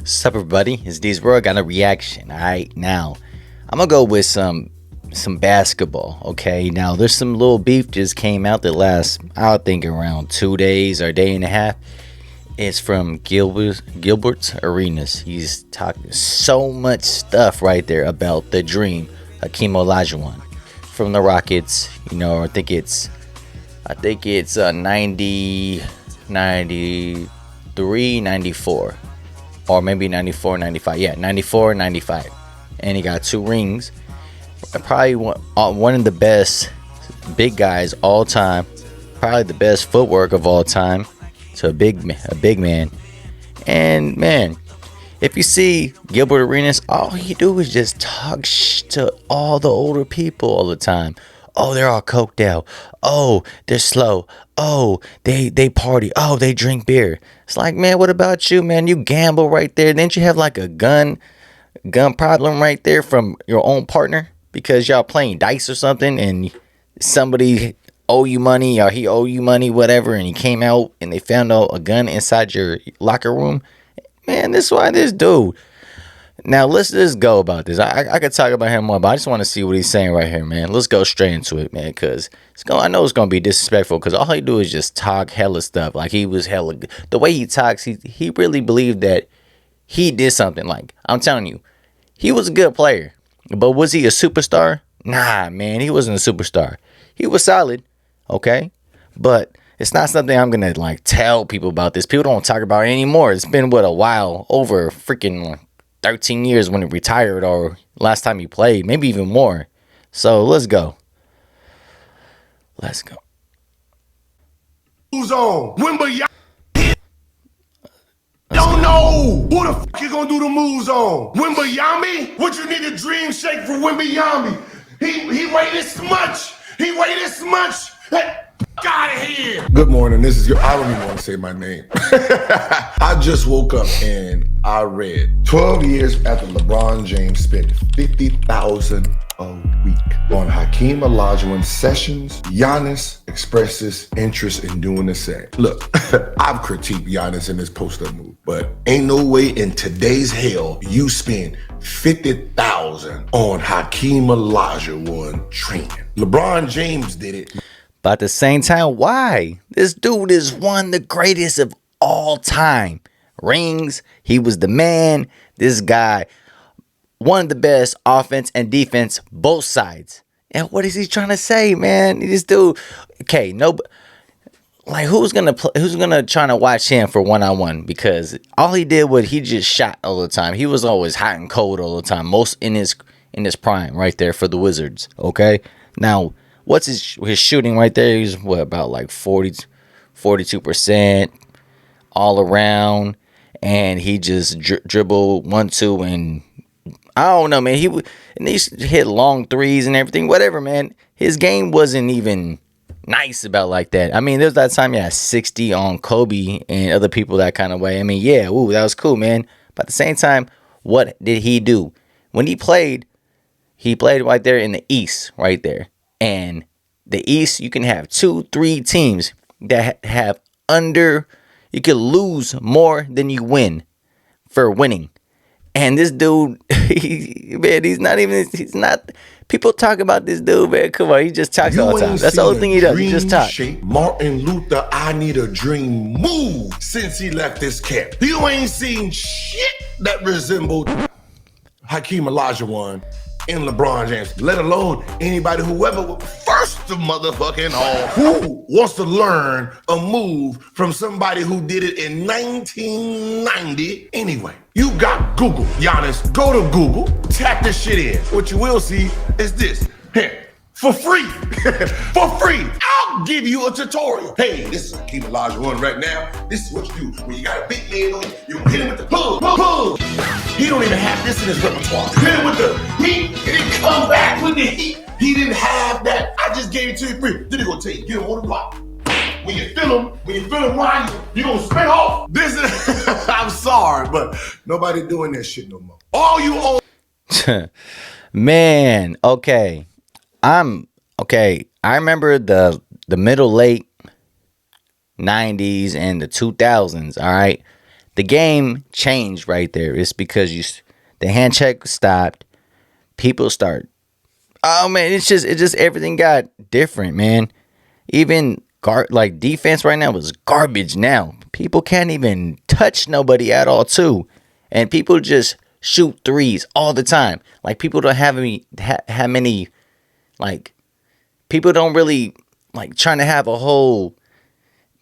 Sup, everybody? It's D's World. Got a reaction. All right, now I'm gonna go with some basketball. Okay, now there's some little beef just came out that lasts, I think, around 2 days or a day and a half. It's from Gilbert Arenas. He's talking so much stuff right there about the dream, Hakeem Olajuwon from the Rockets. I think it's 90, 93, 94, or maybe 94, 95. Yeah, 94, 95. And he got 2 rings. Probably one of the best big guys all time. Probably the best footwork of all time. To a big man. And man, if you see Gilbert Arenas, all he do is just talk to all the older people all the time. Oh, they're all coked out. Oh, they're slow. Oh, they party. Oh, they drink beer. It's like, man, what about you, man? You gamble right there. Didn't you have like a gun problem right there from your own partner because y'all playing dice or something and somebody owe you money or he owe you money, whatever, and he came out and they found out a gun inside your locker room? Man, this is why this dude. Now let's just go about this. I could talk about him more, but I just want to see what he's saying right here, man. Let's go straight into it, man, because I know it's gonna be disrespectful because all he do is just talk hella stuff. Like he was hella the way he talks, he really believed that he did something. Like, I'm telling you, he was a good player, but was he a superstar? Nah, man, he wasn't a superstar. He was solid, okay, but it's not something I'm gonna like tell people about. This people don't talk about it anymore. It's been a while, over freaking 13 years when he retired, or last time he played, maybe even more. So let's go. Who's on? Wimby, don't know who the fuck you gonna do the moves on. Wimby, what you need a dream shake for Wimby? He weighed this much. Get out of here. Good morning. I don't even want to say my name. I just woke up and I read 12 years after LeBron James spent $50,000 a week on Hakeem Olajuwon sessions, Giannis expresses interest in doing the same. Look, I've critiqued Giannis in his post-up move, but ain't no way in today's hell you spend $50,000 on Hakeem Olajuwon training. LeBron James did it. But at the same time, why? This dude is one of the greatest of all time. Rings, he was the man. This guy, one of the best offense and defense, both sides. And what is he trying to say, man? This dude, okay, no, like who's gonna try to watch him for one-on-one? Because all he did was he just shot all the time. He was always hot and cold all the time. Most in his prime, right there for the Wizards. Okay, now. What's his shooting right there? He's about like 42% all around, and he just dribble 1-2, and I don't know, man. He hit long threes and everything, whatever, man. His game wasn't even nice about like that. I mean, there's that time he had 60 on Kobe and other people that kind of way. I mean, yeah, ooh, that was cool, man. But at the same time, what did he do when he played? He played right there in the East, right there. And the East, you can have 2-3 teams that have you could lose more than you win for winning. And this dude, he's not, people talk about this dude, man. Come on, he just talks all the time. That's the only thing he does. He just talks. Martin Luther, I need a dream move since he left this camp. You ain't seen shit that resembled Hakeem Olajuwon and LeBron James, let alone anybody, whoever, first of motherfucking all, who wants to learn a move from somebody who did it in 1990 anyway. You got Google, Giannis. Go to Google, tap this shit in. What you will see is this. Here, for free. For free. I'll give you a tutorial. Hey, this is Hakeem Olajuwon right now. This is what you do. When you got a big man on you, you hit him with the plug. He don't even have this in his repertoire. Hit him with the heat, and then come back with the heat. He didn't have that. I just gave it to you free. Then he gonna tell you, get him on the block. When you feel him riding, you gonna spin off. This is, I'm sorry, but nobody doing that shit no more. All you own. Man, okay. I remember the middle late 90s and the 2000s, all right? the game changed right there. It's because the hand check stopped. People start. Oh man, it's just everything got different, man. Even like defense right now is garbage now. People can't even touch nobody at all too, and people just shoot threes all the time. Like people don't have many like people don't really like trying to have a whole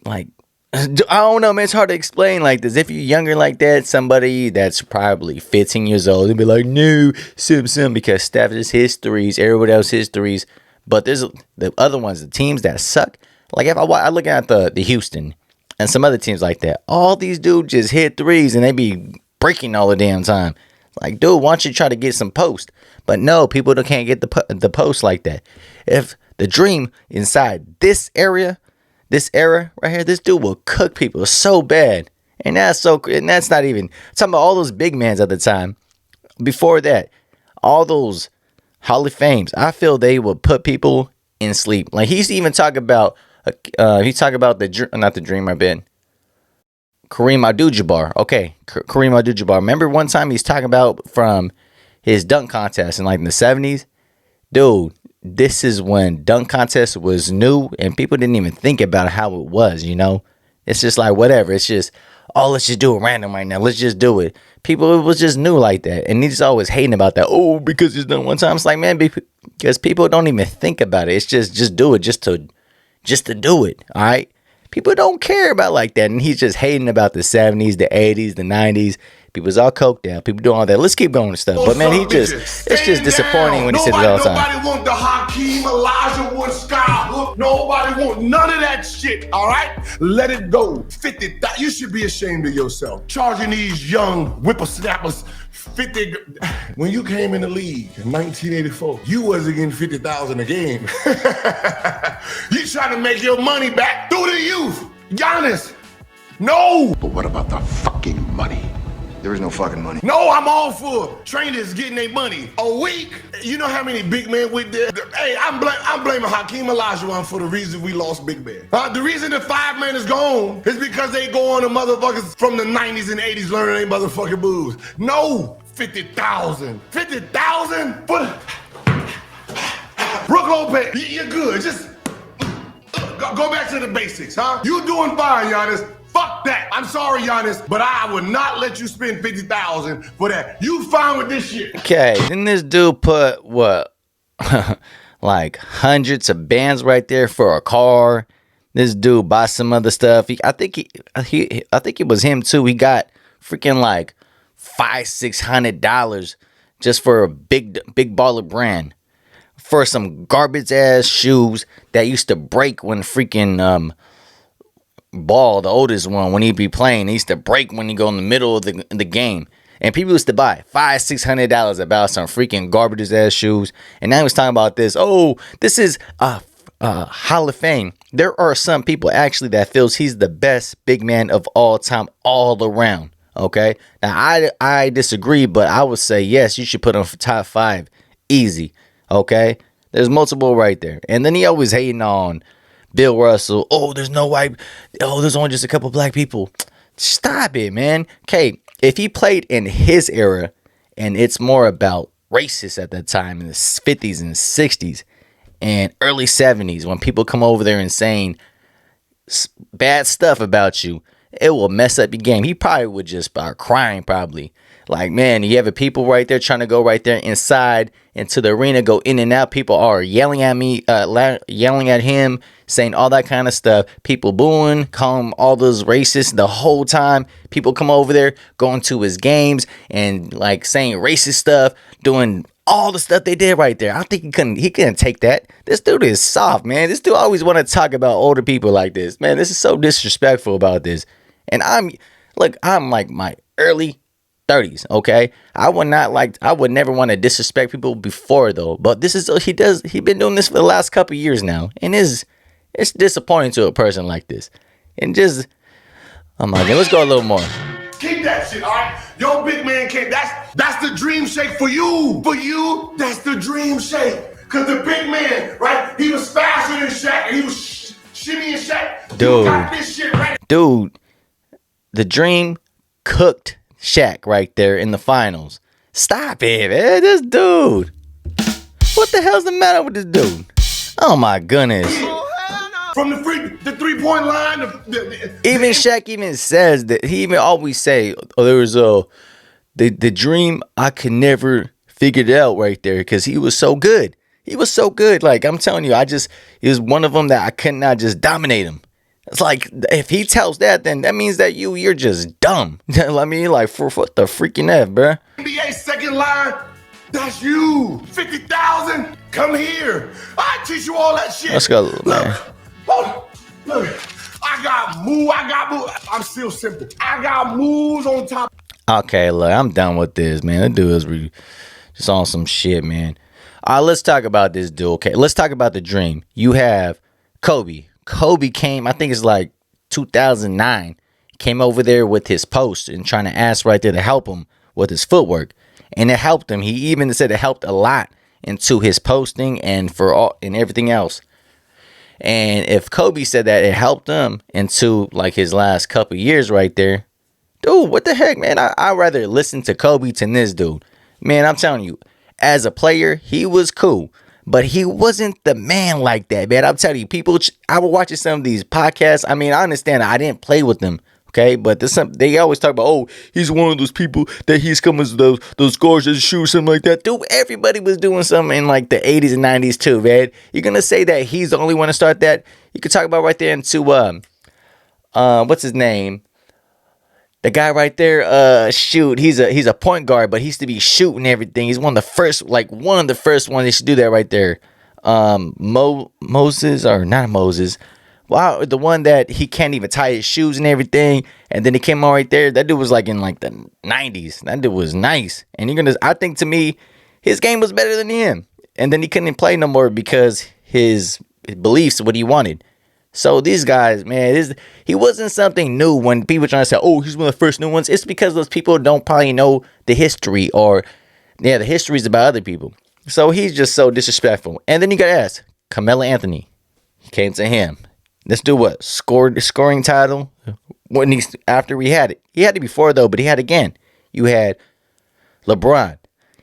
like. I don't know, man. It's hard to explain like this. If you're younger like that, somebody that's probably 15 years old, they'd be like, no, sim, because Steph just hits threes, everybody else hits threes. But there's the other ones, the teams that suck. Like if I look at the Houston and some other teams like that, all these dudes just hit threes and they be breaking all the damn time. Like, dude, why don't you try to get some post? But no, people can't get the post like that. If the Dream inside this era right here, this dude will cook people so bad. And that's not even talking about all those big mans at the time. Before that, all those Hall of Fames, I feel they would put people in sleep. Like he's even talk about not the Dream, I've been Kareem Abdul-Jabbar. Okay, Kareem Abdul-Jabbar. Remember one time he's talking about from his dunk contest in like in the 70s? Dude, this is when dunk contest was new and people didn't even think about how it was, you know? It's just like whatever. It's just, let's just do it random right now. Let's just do it. People, it was just new like that. And he's always hating about that. Oh, because it's done one time. It's like, man, because people don't even think about it. It's just do it just to do it, all right? People don't care about like that. And he's just hating about the 70s, the 80s, the 90s. People's all coked out. People doing all that. Let's keep going and stuff. But man, it's just disappointing when he says it all the time. Nobody want the Hakeem Olajuwon skyhook. Nobody want none of that shit. All right, let it go. 50. You should be ashamed of yourself. Charging these young whippersnappers 50. When you came in the league in 1984, you wasn't getting 50,000 a game. You trying to make your money back through the youth. Giannis, no. But what about the fucking money? There is no fucking money. No, I'm all for trainers getting their money. A week, you know how many big men with there? Hey, I'm blaming Hakeem Olajuwon for the reason we lost big men. The reason the 5 man is gone is because they go on the motherfuckers from the 90s and 80s learning they motherfucking moves. No, 50,000. 50,000 for Brook Lopez. You're good. Just go back to the basics, huh? You doing fine, Giannis. Fuck that. I'm sorry, Giannis, but I would not let you spend 50,000 for that. You fine with this shit. Okay, then this dude put what? Like hundreds of bands right there for a car. This dude bought some other stuff. I think it was him too. He got freaking like $500-600 just for a big baller brand. For some garbage ass shoes that used to break when freaking Ball, the oldest one, when he'd be playing, he used to break when he go in the middle of the game. And people used to buy $500-600 about some freaking garbage ass shoes. And now he was talking about this. Oh, this is Hall of Fame. There are some people actually that feels he's the best big man of all time, all around. Okay, now I disagree, but I would say yes, you should put him for top 5, easy. Okay, there's multiple right there. And then he always hating on Bill Russell. Oh, there's no white. Oh, there's only just a couple black people. Stop it, man. Okay, if he played in his era, and it's more about racist at that time in the 50s and 60s and early 70s, when people come over there and saying bad stuff about you, it will mess up your game. He probably would just start crying, probably. Like, man, you have a people right there trying to go right there inside into the arena, go in and out. People are yelling at me, yelling at him, saying all that kind of stuff. People booing, calling him all those racists the whole time. People come over there, going to his games and like saying racist stuff, doing all the stuff they did right there. I think he couldn't take that. This dude is soft, man. This dude always want to talk about older people like this. Man, this is so disrespectful about this. And I'm like my early 30s, okay? I would never want to disrespect people before though. But this is he been doing this for the last couple years now. And it's disappointing to a person like this. And just I'm like, let's go a little more. Keep that shit, all right? Your big man can't. That's the dream shake for you. For you, that's the dream shake. Cause the big man, right? He was faster than Shaq, and he was shimmying Shaq. Dude, you got this shit right. Dude, the dream cooked Shaq right there in the finals. Stop it, man. This dude. What the hell's the matter with this dude? Oh my goodness. From the 3-point line. Even Shaq even says that, he even always say, oh, there was the dream, I could never figure it out right there, because he was so good. He was so good. Like, I'm telling you, he was one of them that I could not just dominate him. It's like, if he tells that, then that means that you're just dumb. I mean, like, for what the freaking F, bruh? NBA second line, that's you. 50,000, come here. I teach you all that shit. Let's go, man. Look, I got move. I'm still simple. I got moves on top. Okay, look, I'm done with this, man. That dude is just on some shit, man. All right, let's talk about this dude. Okay, let's talk about the dream. You have Kobe. Kobe came, I think it's like 2009, came over there with his post and trying to ask right there to help him with his footwork. And it helped him. He even said it helped a lot into his posting and and everything else. And if Kobe said that it helped him into like his last couple years right there, dude, what the heck, man? I'd rather listen to Kobe than this dude. Man, I'm telling you, as a player, he was cool. But he wasn't the man like that, man. I'm telling you, people, I was watching some of these podcasts. I mean, I understand I didn't play with them, okay? But they always talk about, oh, he's one of those people that he's coming to those scores and shoes, something like that. Dude, everybody was doing something in like the 80s and 90s too, man. You're going to say that he's the only one to start that? You could talk about right there into, what's his name? The guy right there, shoot, he's a point guard, but he used to be shooting everything. He's one of the first ones they should do that right there. Moses, or not Moses. Wow, the one that he can't even tie his shoes and everything. And then he came on right there. That dude was like in like the 90s. That dude was nice. And I think to me, his game was better than him. And then he couldn't play no more because his beliefs, what he wanted. So these guys, man, he wasn't something new. When people trying to say, oh, he's one of the first new ones, it's because those people don't probably know the history, or the history is about other people. So he's just so disrespectful. And then you got to ask, Carmelo Anthony, he came to him. Let's do what? Scoring title? After we had it. He had it before though, but he had it again. You had LeBron.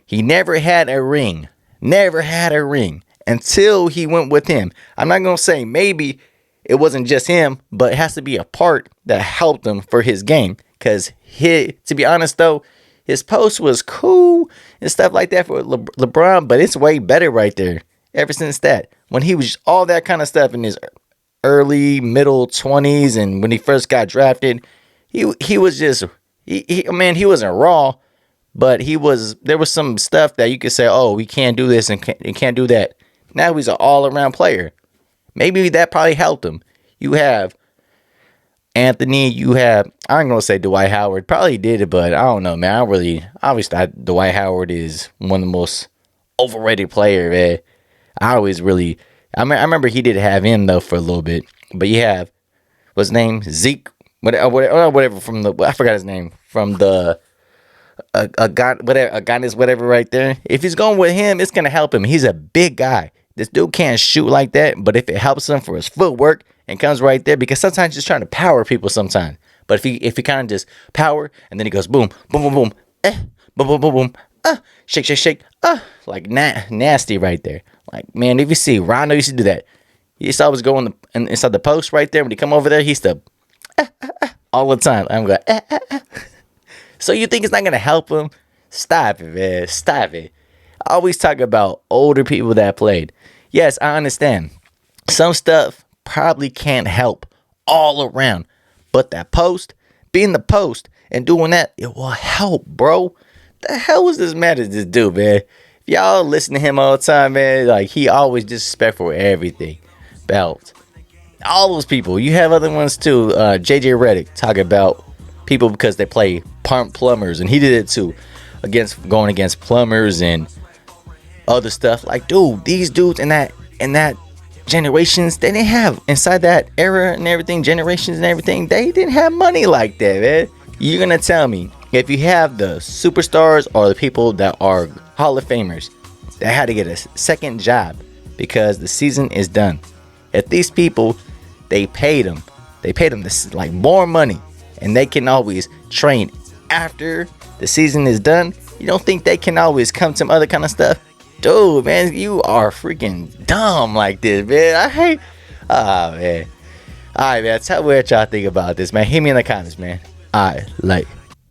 He never had a ring. Never had a ring until he went with him. I'm not going to say maybe it wasn't just him, but it has to be a part that helped him for his game. Because to be honest though, his post was cool and stuff like that for LeBron, but it's way better right there. Ever since that, when he was all that kind of stuff in his early, middle 20s, and when he first got drafted, he was just, he wasn't raw, but there was some stuff that you could say, oh, we can't do this and can't do that. Now he's an all-around player. Maybe that probably helped him. You have Anthony, I ain't going to say Dwight Howard. Probably did it, but I don't know, man. Obviously, Dwight Howard is one of the most overrated players, man. I remember he did have him, though, for a little bit. But you have, what's his name? Zeke, whatever from I forgot his name. From the, Agonis, whatever right there. If he's going with him, it's going to help him. He's a big guy. This dude can't shoot like that, but if it helps him for his footwork and comes right there, because sometimes he's just trying to power people sometimes. But if he kind of just power, and then he goes boom, boom, boom, boom, boom, boom, boom, boom, shake, shake, shake, like nasty right there. Like, man, if you see, Rondo used to do that. He used to always go inside the post right there. When he come over there, he used to all the time. I'm going, So you think it's not going to help him? Stop it, man. Stop it. I always talk about older people that played. Yes, I understand. Some stuff probably can't help all around. But that post, being the post and doing that, it will help, bro. The hell was this mad at this dude, man? If y'all listen to him all the time, man, like, he always disrespectful with everything. Belt. All those people. You have other ones too. JJ Redick talk about people because they play plumbers, and he did it too. Going against plumbers and other stuff. Like, dude, these dudes in that generations, they didn't have, inside that era and everything, generations and everything, they didn't have money like that, man. You're gonna tell me, if you have the superstars or the people that are Hall of Famers that had to get a second job because the season is done, if these people, they paid them this like more money, and they can always train after the season is done, you don't think they can always come to some other kind of stuff? Dude, man, you are freaking dumb like this, man. I hate. Oh, man. All right, man. Tell me what y'all think about this, man. Hit me in the comments, man. All right, like.